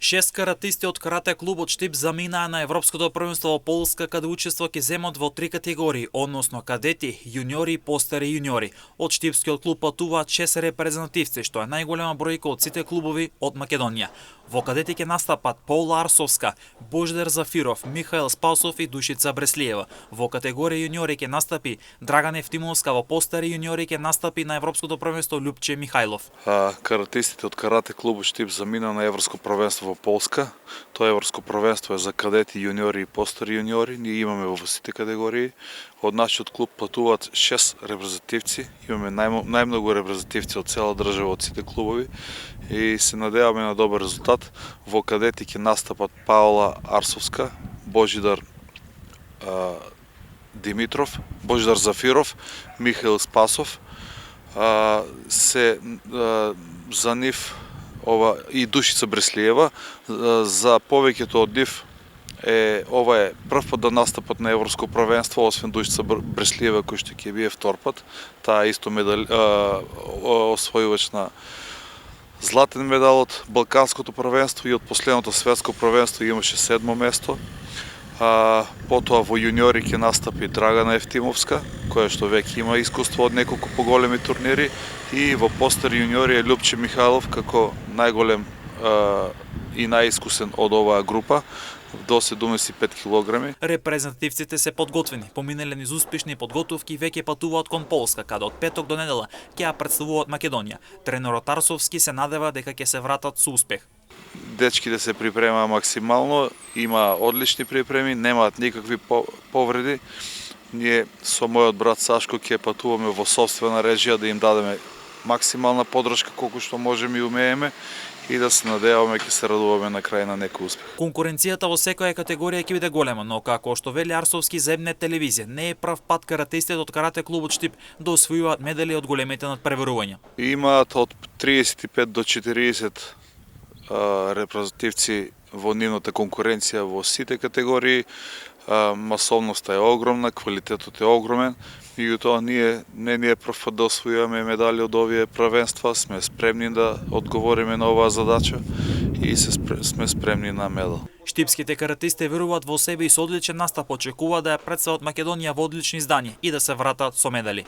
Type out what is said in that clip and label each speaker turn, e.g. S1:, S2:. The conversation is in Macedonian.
S1: Шест каратисти од карате клубот Штип заминаа на Европското првенство во Полска, каде учество ќе земат во три категории, односно кадети, јуниори, постари јуниори. Од Штипскиот клуб патуваат 6 репрезентативци, што е најголема бројка од сите клубови од Македонија. Во кадети ќе настапат Пола Арсовска, Божидар Зафиров, Михаел Спасов и Душица Бреслиева. Во категорија јуниори ќе настапи Драган Евтимовска, во постари јуниори ќе настапи на Европското првенство Љупче Михајлов.
S2: Каратистите од карате клубот Штип замина на Европско првенство во Полска. Тоа европско првенство е за кадети, јуниори и постари јуниори. Ние имаме во сите категории. Од нашиот клуб патуваат 6 репрезентативци. Имаме најмногу репрезентативци од цела држава, од сите клубови и се надеваме на добар резултат. Во кадети ќе настапат Паула Арсовска, Божидар Димитров, Божидар Зафиров, Михаил Спасов. За нив и Душица Бреслиева. За повеќето од нив ова е прв пат да настапат на Европско првенство, освен Душица Бреслиева кој што ќе бие втор пат. Таа исто освојувач на златен медал од Балканското првенство и од последното светско првенство имаше 7-мо место. Потоа во јуниори ќе настапи Драгана Евтимовска, која што веќе има искуство од неколку поголеми турнири, и во постари јуниори е Љупче Михајлов како најголем и најискусен од оваа група до 75 килограми.
S1: Репрезентативците се подготвени, поминале низ успешни подготовки и веќе патуваат кон Полска, каде од петок до недела ќе ја претставуваат Македонија. Тренерот Арсовски се надева дека ќе се вратат со успех.
S2: Дечките се припремаа максимално, има одлични припреми, немаат никакви повреди. Ние со мојот брат Сашко ќе патуваме во сопствена режија да им дадеме максимална подршка колку што можеме и умееме и да се надеваме ќе се радуваме на крај на некој успех.
S1: Конкуренцијата во секоја категорија ќе биде голема, но како што вели Арсовски за МНЕТ телевизија, не е прв пат каратистите од карате клубот Штип да освојуваат медали од големите надпреварувања.
S2: Имаат од 35 до 40 репрезентативци во нивната конкуренција во сите категории. Масовноста е огромна, квалитетот е огромен, меѓутоа не е прв пат да освојуваме медали од овие првенства, сме спремни да одговориме на оваа задача и сме спремни на медал.
S1: Штипските каратисти веруваат во себе и со одличен настап очекуваат да ја претстават Македонија во одлични издание и да се вратат со медали.